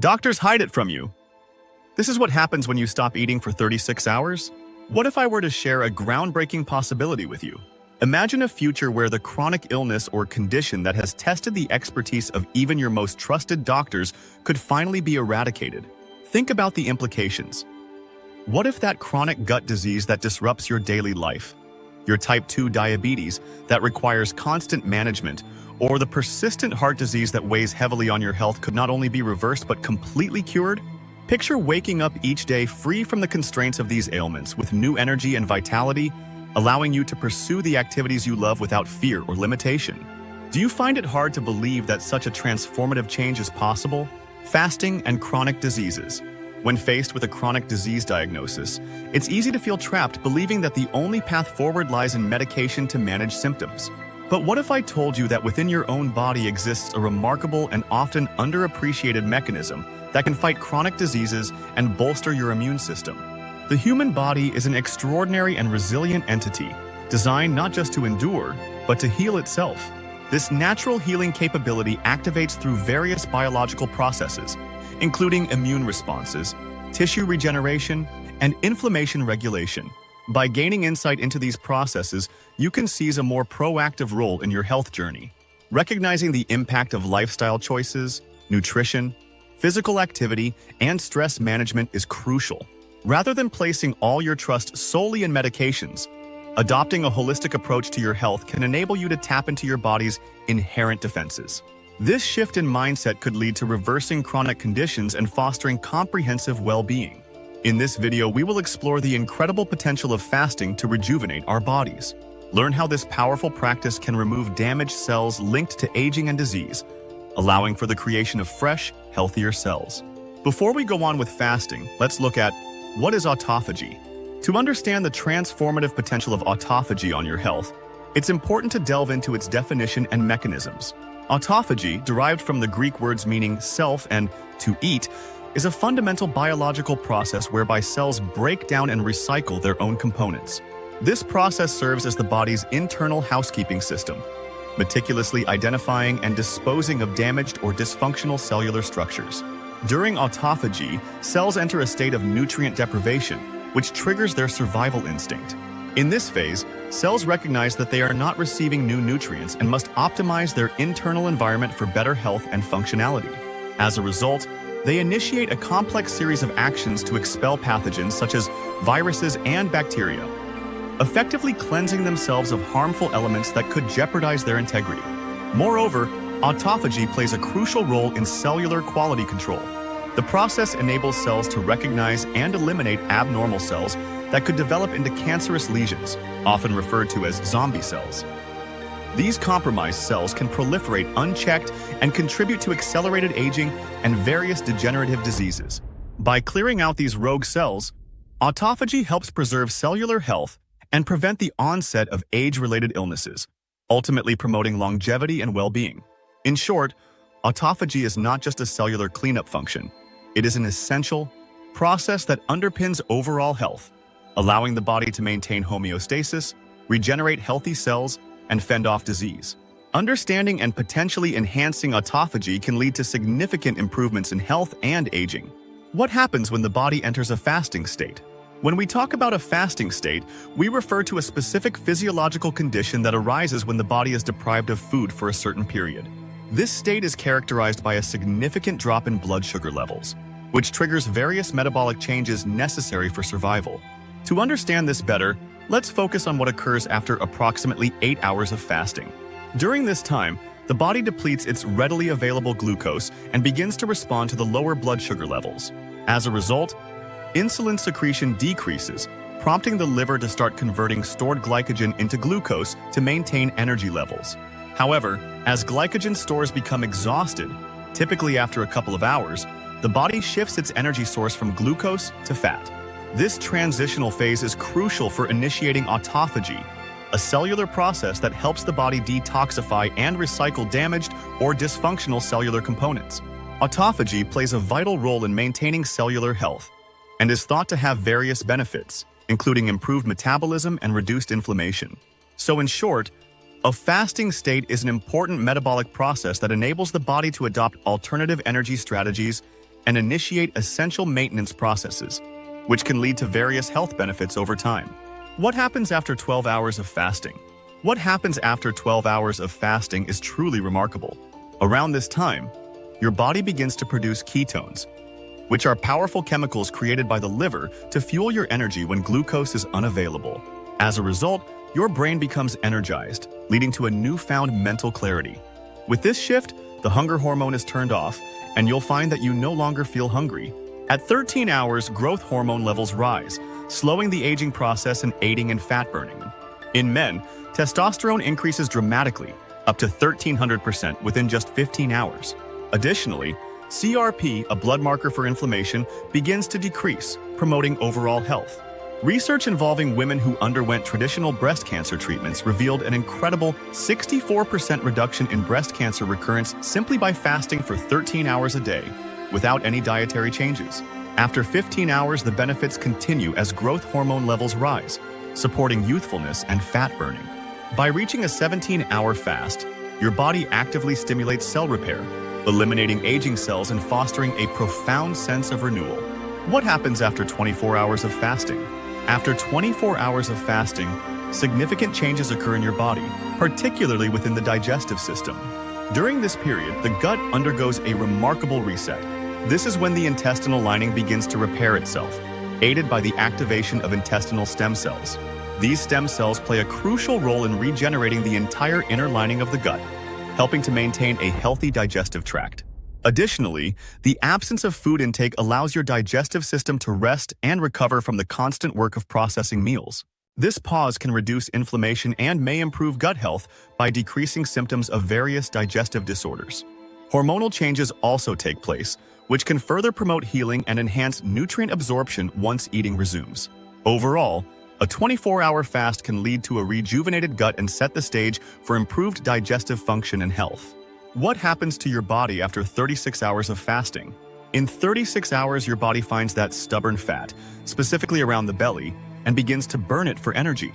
Doctors hide it from you. This is what happens when you stop eating for 36 hours? What if I were to share a groundbreaking possibility with you? Imagine a future where the chronic illness or condition that has tested the expertise of even your most trusted doctors could finally be eradicated. Think about the implications. What if that chronic gut disease that disrupts your daily life, your type 2 diabetes that requires constant management, or the persistent heart disease that weighs heavily on your health could not only be reversed but completely cured? Picture waking up each day free from the constraints of these ailments with new energy and vitality, allowing you to pursue the activities you love without fear or limitation. Do you find it hard to believe that such a transformative change is possible? Fasting and chronic diseases. When faced with a chronic disease diagnosis, it's easy to feel trapped believing that the only path forward lies in medication to manage symptoms. But what if I told you that within your own body exists a remarkable and often underappreciated mechanism that can fight chronic diseases and bolster your immune system? The human body is an extraordinary and resilient entity, designed not just to endure, but to heal itself. This natural healing capability activates through various biological processes, including immune responses, tissue regeneration, and inflammation regulation. By gaining insight into these processes, you can seize a more proactive role in your health journey. Recognizing the impact of lifestyle choices, nutrition, physical activity, and stress management is crucial. Rather than placing all your trust solely in medications, adopting a holistic approach to your health can enable you to tap into your body's inherent defenses. This shift in mindset could lead to reversing chronic conditions and fostering comprehensive well-being. In this video, we will explore the incredible potential of fasting to rejuvenate our bodies. Learn how this powerful practice can remove damaged cells linked to aging and disease, allowing for the creation of fresh, healthier cells. Before we go on with fasting, let's look at what is autophagy. To understand the transformative potential of autophagy on your health, it's important to delve into its definition and mechanisms. Autophagy, derived from the Greek words meaning self and to eat, is a fundamental biological process whereby cells break down and recycle their own components. This process serves as the body's internal housekeeping system, meticulously identifying and disposing of damaged or dysfunctional cellular structures. During autophagy, cells enter a state of nutrient deprivation, which triggers their survival instinct. In this phase, cells recognize that they are not receiving new nutrients and must optimize their internal environment for better health and functionality. As a result, they initiate a complex series of actions to expel pathogens such as viruses and bacteria, effectively cleansing themselves of harmful elements that could jeopardize their integrity. Moreover, autophagy plays a crucial role in cellular quality control. The process enables cells to recognize and eliminate abnormal cells that could develop into cancerous lesions, often referred to as zombie cells. These compromised cells can proliferate unchecked and contribute to accelerated aging and various degenerative diseases. By clearing out these rogue cells, autophagy helps preserve cellular health and prevent the onset of age-related illnesses, ultimately promoting longevity and well-being. In short, autophagy is not just a cellular cleanup function. It is an essential process that underpins overall health, allowing the body to maintain homeostasis, regenerate healthy cells, and fend off disease. Understanding and potentially enhancing autophagy can lead to significant improvements in health and aging. What happens when the body enters a fasting state? When we talk about a fasting state, we refer to a specific physiological condition that arises when the body is deprived of food for a certain period. This state is characterized by a significant drop in blood sugar levels, which triggers various metabolic changes necessary for survival. To understand this better, let's focus on what occurs after approximately 8 hours of fasting. During this time, the body depletes its readily available glucose and begins to respond to the lower blood sugar levels. As a result, insulin secretion decreases, prompting the liver to start converting stored glycogen into glucose to maintain energy levels. However, as glycogen stores become exhausted, typically after a couple of hours, the body shifts its energy source from glucose to fat. This transitional phase is crucial for initiating autophagy, a cellular process that helps the body detoxify and recycle damaged or dysfunctional cellular components. Autophagy plays a vital role in maintaining cellular health and is thought to have various benefits, including improved metabolism and reduced inflammation. So in short, a fasting state is an important metabolic process that enables the body to adopt alternative energy strategies and initiate essential maintenance processes, which can lead to various health benefits over time. What happens after 12 hours of fasting? What happens after 12 hours of fasting is truly remarkable. Around this time, your body begins to produce ketones, which are powerful chemicals created by the liver to fuel your energy when glucose is unavailable. As a result, your brain becomes energized, leading to a newfound mental clarity. With this shift, the hunger hormone is turned off, and you'll find that you no longer feel hungry. At 13 hours, growth hormone levels rise, slowing the aging process and aiding in fat burning. In men, testosterone increases dramatically, up to 1,300% within just 15 hours. Additionally, CRP, a blood marker for inflammation, begins to decrease, promoting overall health. Research involving women who underwent traditional breast cancer treatments revealed an incredible 64% reduction in breast cancer recurrence simply by fasting for 13 hours a day, without any dietary changes. After 15 hours, the benefits continue as growth hormone levels rise, supporting youthfulness and fat burning. By reaching a 17-hour fast, your body actively stimulates cell repair, eliminating aging cells and fostering a profound sense of renewal. What happens after 24 hours of fasting? After 24 hours of fasting, significant changes occur in your body, particularly within the digestive system. During this period, the gut undergoes a remarkable reset. This is when the intestinal lining begins to repair itself, aided by the activation of intestinal stem cells. These stem cells play a crucial role in regenerating the entire inner lining of the gut, helping to maintain a healthy digestive tract. Additionally, the absence of food intake allows your digestive system to rest and recover from the constant work of processing meals. This pause can reduce inflammation and may improve gut health by decreasing symptoms of various digestive disorders. Hormonal changes also take place, which can further promote healing and enhance nutrient absorption once eating resumes. Overall, a 24-hour fast can lead to a rejuvenated gut and set the stage for improved digestive function and health. What happens to your body after 36 hours of fasting? In 36 hours, your body finds that stubborn fat, specifically around the belly, and begins to burn it for energy.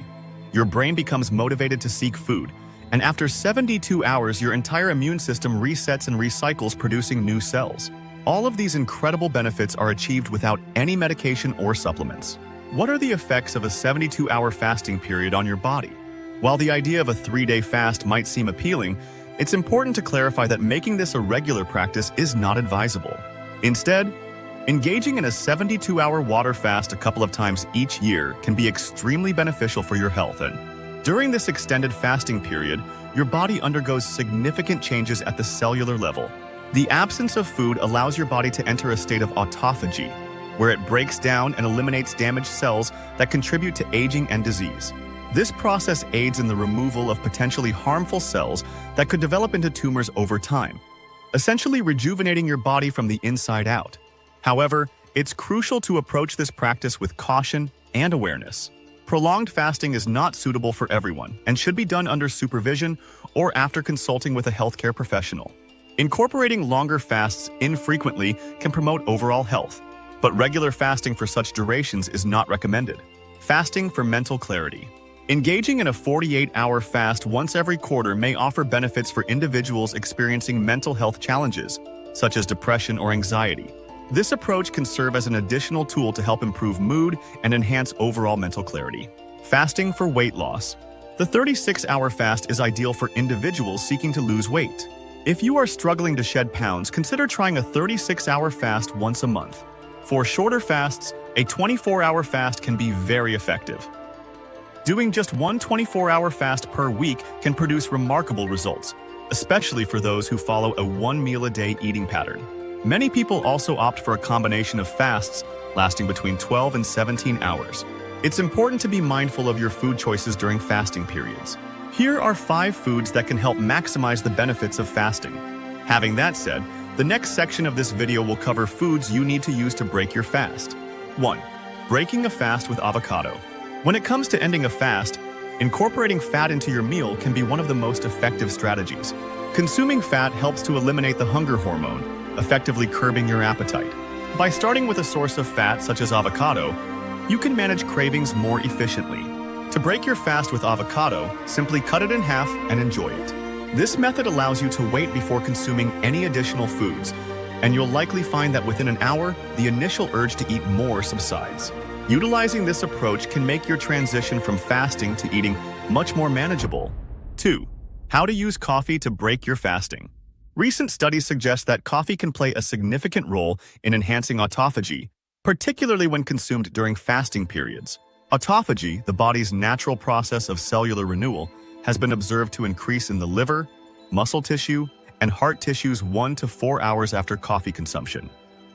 Your brain becomes motivated to seek food, and after 72 hours, your entire immune system resets and recycles, producing new cells. All of these incredible benefits are achieved without any medication or supplements. What are the effects of a 72-hour fasting period on your body? While the idea of a 3-day fast might seem appealing, it's important to clarify that making this a regular practice is not advisable. Instead, engaging in a 72-hour water fast a couple of times each year can be extremely beneficial for your health. And during this extended fasting period, your body undergoes significant changes at the cellular level. The absence of food allows your body to enter a state of autophagy, where it breaks down and eliminates damaged cells that contribute to aging and disease. This process aids in the removal of potentially harmful cells that could develop into tumors over time, essentially rejuvenating your body from the inside out. However, it's crucial to approach this practice with caution and awareness. Prolonged fasting is not suitable for everyone and should be done under supervision or after consulting with a healthcare professional. Incorporating longer fasts infrequently can promote overall health, but regular fasting for such durations is not recommended. Fasting for mental clarity. Engaging in a 48-hour fast once every quarter may offer benefits for individuals experiencing mental health challenges, such as depression or anxiety. This approach can serve as an additional tool to help improve mood and enhance overall mental clarity. Fasting for weight loss. The 36-hour fast is ideal for individuals seeking to lose weight. If you are struggling to shed pounds, consider trying a 36-hour fast once a month. For shorter fasts, a 24-hour fast can be very effective. Doing just one 24-hour fast per week can produce remarkable results, especially for those who follow a one-meal-a-day eating pattern. Many people also opt for a combination of fasts lasting between 12 and 17 hours. It's important to be mindful of your food choices during fasting periods. Here are 5 foods that can help maximize the benefits of fasting. Having that said, the next section of this video will cover foods you need to use to break your fast. 1. Breaking a fast with avocado. When it comes to ending a fast, incorporating fat into your meal can be one of the most effective strategies. Consuming fat helps to eliminate the hunger hormone, effectively curbing your appetite. By starting with a source of fat such as avocado, you can manage cravings more efficiently. To break your fast with avocado, simply cut it in half and enjoy it. This method allows you to wait before consuming any additional foods, and you'll likely find that within an hour, the initial urge to eat more subsides. Utilizing this approach can make your transition from fasting to eating much more manageable. 2. How to use coffee to break your fasting. Recent studies suggest that coffee can play a significant role in enhancing autophagy, particularly when consumed during fasting periods. Autophagy, the body's natural process of cellular renewal, has been observed to increase in the liver, muscle tissue, and heart tissues 1 to 4 hours after coffee consumption.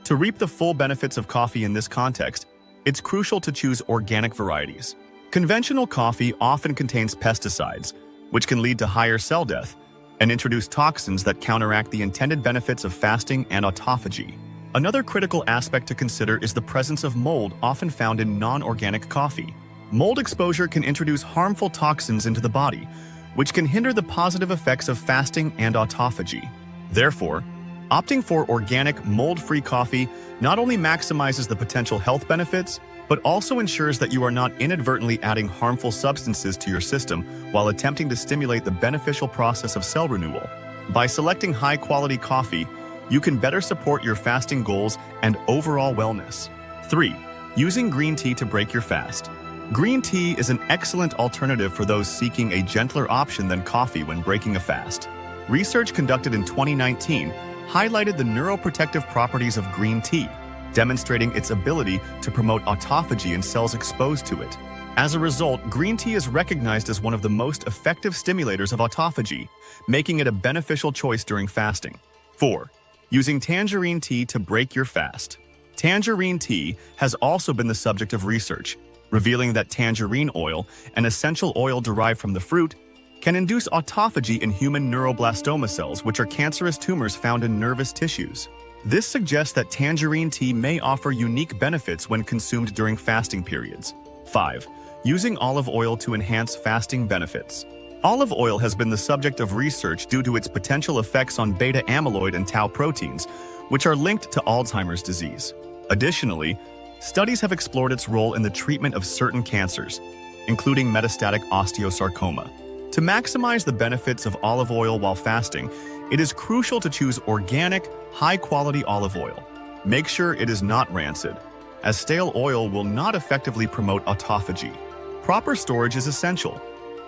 To reap the full benefits of coffee in this context, it's crucial to choose organic varieties. Conventional coffee often contains pesticides, which can lead to higher cell death, and introduce toxins that counteract the intended benefits of fasting and autophagy. Another critical aspect to consider is the presence of mold often found in non-organic coffee. Mold exposure can introduce harmful toxins into the body, which can hinder the positive effects of fasting and autophagy. Therefore, opting for organic, mold-free coffee not only maximizes the potential health benefits, but also ensures that you are not inadvertently adding harmful substances to your system while attempting to stimulate the beneficial process of cell renewal. By selecting high-quality coffee, you can better support your fasting goals and overall wellness. 3. Using green tea to break your fast. Green tea is an excellent alternative for those seeking a gentler option than coffee when breaking a fast. Research conducted in 2019 highlighted the neuroprotective properties of green tea, demonstrating its ability to promote autophagy in cells exposed to it. As a result, green tea is recognized as one of the most effective stimulators of autophagy, making it a beneficial choice during fasting. 4. Using tangerine tea to break your fast. Tangerine tea has also been the subject of research, revealing that tangerine oil, an essential oil derived from the fruit, can induce autophagy in human neuroblastoma cells, which are cancerous tumors found in nervous tissues. This suggests that tangerine tea may offer unique benefits when consumed during fasting periods. 5. Using olive oil to enhance fasting benefits. Olive oil has been the subject of research due to its potential effects on beta amyloid and tau proteins, which are linked to Alzheimer's disease. Additionally, studies have explored its role in the treatment of certain cancers, including metastatic osteosarcoma. To maximize the benefits of olive oil while fasting, it is crucial to choose organic, high-quality olive oil. Make sure it is not rancid, as stale oil will not effectively promote autophagy. Proper storage is essential.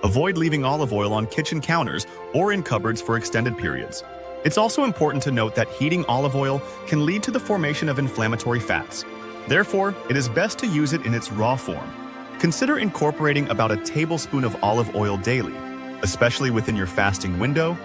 Avoid leaving olive oil on kitchen counters or in cupboards for extended periods. It's also important to note that heating olive oil can lead to the formation of inflammatory fats. Therefore, it is best to use it in its raw form. Consider incorporating about a tablespoon of olive oil daily, especially within your fasting window,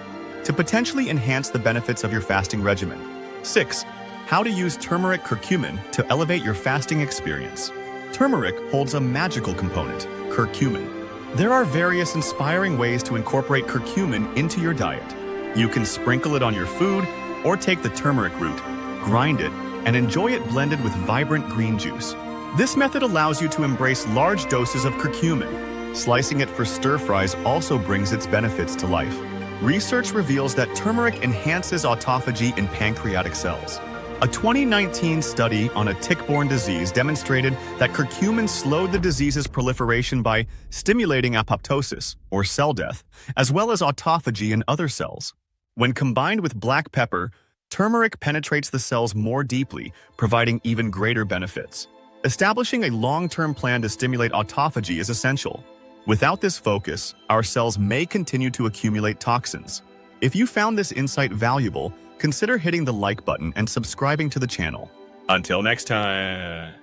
to potentially enhance the benefits of your fasting regimen. 6. How to use turmeric curcumin to elevate your fasting experience. Turmeric holds a magical component, curcumin. There are various inspiring ways to incorporate curcumin into your diet. You can sprinkle it on your food or take the turmeric root, grind it, and enjoy it blended with vibrant green juice. This method allows you to embrace large doses of curcumin. Slicing it for stir-fries also brings its benefits to life. Research reveals that turmeric enhances autophagy in pancreatic cells. A 2019 study on a tick-borne disease demonstrated that curcumin slowed the disease's proliferation by stimulating apoptosis, or cell death, as well as autophagy in other cells. When combined with black pepper, turmeric penetrates the cells more deeply, providing even greater benefits. Establishing a long-term plan to stimulate autophagy is essential. Without this focus, our cells may continue to accumulate toxins. If you found this insight valuable, consider hitting the like button and subscribing to the channel. Until next time.